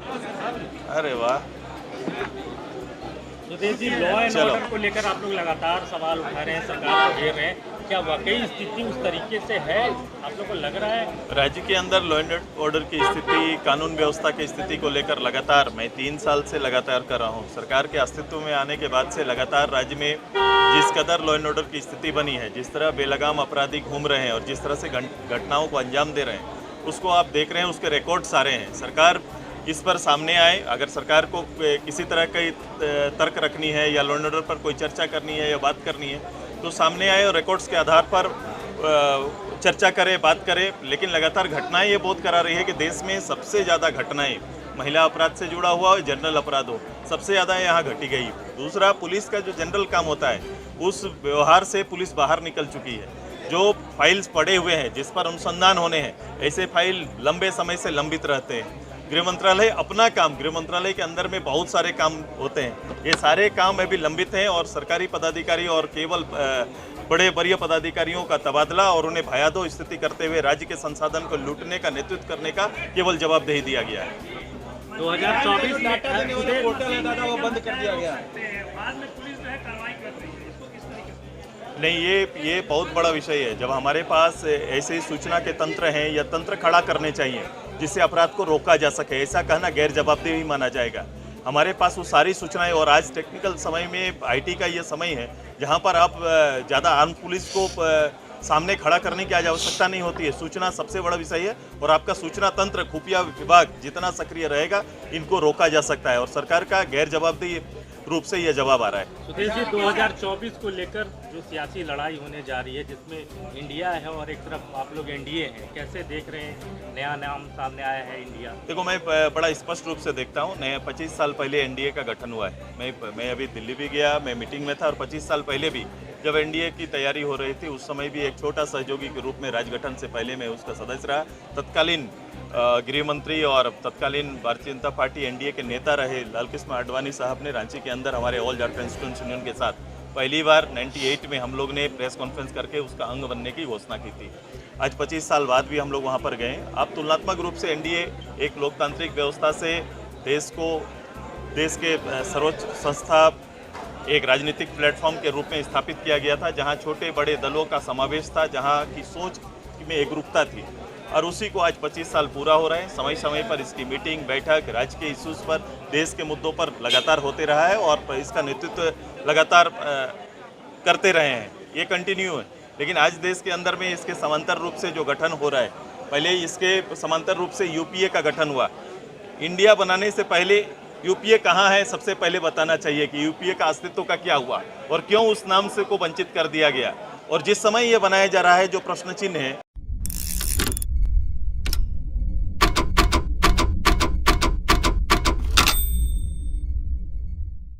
अरे वाह। Sudesh ji, law and order को लेकर आप लोग लगातार सवाल उठा रहे हैं, सरकार को घेर रहे हैं। क्या वाकई स्थिति उस तरीके से है, आप लोग को लग रहा है? राज्य के अंदर लॉ एंड ऑर्डर की स्थिति, कानून व्यवस्था की स्थिति को लेकर लगातार मैं 3 साल से लगातार कर रहा हूँ। सरकार के अस्तित्व में आने के बाद से लगातार राज्य में जिस कदर लॉ एंड ऑर्डर की स्थिति बनी है, जिस तरह बेलगाम अपराधी घूम रहे हैं और जिस तरह से घटनाओं को अंजाम दे रहे हैं, उसको आप देख रहे हैं, उसके रिकॉर्ड सारे हैं। सरकार इस पर सामने आए, अगर सरकार को किसी तरह की तर्क रखनी है या लॉ एंड ऑर्डर पर कोई चर्चा करनी है या बात करनी है, तो सामने आए और रिकॉर्ड्स के आधार पर चर्चा करे, बात करे। लेकिन लगातार घटनाएं ये बहुत करा रही है कि देश में सबसे ज़्यादा घटनाएं महिला अपराध से जुड़ा हुआ और जनरल अपराध हो, सबसे ज़्यादा यहाँ घटी गई। दूसरा, पुलिस का जो जनरल काम होता है, उस व्यवहार से पुलिस बाहर निकल चुकी है। जो फाइल्स पड़े हुए हैं, जिस पर अनुसंधान होने हैं, ऐसे फाइल लंबे समय से लंबित रहते हैं। गृह मंत्रालय अपना काम, गृह मंत्रालय के अंदर में बहुत सारे काम होते हैं, ये सारे काम अभी लंबित हैं और सरकारी पदाधिकारी और केवल बड़े वरीय पदाधिकारियों का तबादला और उन्हें भयादो स्थिति करते हुए राज्य के संसाधन को लूटने का नेतृत्व करने का केवल जवाबदेही दिया गया है। 2024 में पोर्टल है दादा, वो बंद कर दिया गया है। बाद में पुलिस जो है कार्रवाई कर रही है, इसको किस तरीके से? नहीं, ये बहुत बड़ा विषय है। जब हमारे पास ऐसे सूचना के तंत्र हैं या तंत्र खड़ा करने चाहिए जिससे अपराध को रोका जा सके, ऐसा कहना गैर जवाबदेही माना जाएगा। हमारे पास वो सारी सूचनाएं, और आज टेक्निकल समय में आईटी का ये समय है जहां पर आप ज़्यादा आर्म पुलिस को सामने खड़ा करने की आज आवश्यकता नहीं होती है। सूचना सबसे बड़ा विषय है और आपका सूचना तंत्र, खुफिया विभाग जितना सक्रिय रहेगा, इनको रोका जा सकता है और सरकार का गैर जवाबदेही रूप से यह जवाब आ रहा है। सुदेश जी, 2024 को लेकर जो सियासी लड़ाई होने जा रही है, जिसमें इंडिया है और एक तरफ आप लोग एनडीए हैं, कैसे देख रहे हैं? नया नाम सामने आया है इंडिया। देखो, मैं बड़ा स्पष्ट रूप से देखता हूँ, नया 25 साल पहले एनडीए का गठन हुआ है। मैं अभी दिल्ली भी गया, मैं मीटिंग में था, और 25 साल पहले भी जब एनडीए की तैयारी हो रही थी, उस समय भी एक छोटा सहयोगी के रूप में राजगठन से पहले मैं उसका सदस्य रहा। तत्कालीन गृह मंत्री और तत्कालीन भारतीय जनता पार्टी एनडीए के नेता रहे लालकृष्ण आडवाणी साहब ने रांची के अंदर हमारे ऑल झारखंड स्टूडेंट्स यूनियन के साथ पहली बार 98 में हम लोग ने प्रेस कॉन्फ्रेंस करके उसका अंग बनने की घोषणा की थी। आज 25 साल बाद भी हम लोग वहाँ पर गए। अब तुलनात्मक रूप से एनडीए एक लोकतांत्रिक व्यवस्था से देश के सर्वोच्च संस्था, एक राजनीतिक प्लेटफॉर्म के रूप में स्थापित किया गया था, जहाँ छोटे बड़े दलों का समावेश था, जहाँ की सोच में एकरूपता थी, और उसी को आज 25 साल पूरा हो रहे हैं। समय समय पर इसकी मीटिंग, बैठक, राज्य के इश्यूज पर, देश के मुद्दों पर लगातार होते रहा है और इसका नेतृत्व लगातार करते रहे हैं। ये कंटिन्यू है। लेकिन आज देश के अंदर में इसके समांतर रूप से जो गठन हो रहा है, पहले इसके समांतर रूप से यूपीए का गठन हुआ। इंडिया बनाने से पहले यूपीए कहाँ है, सबसे पहले बताना चाहिए कि यूपीए का अस्तित्व का क्या हुआ और क्यों उस नाम से को वंचित कर दिया गया। और जिस समय ये बनाया जा रहा है, जो प्रश्न चिन्ह है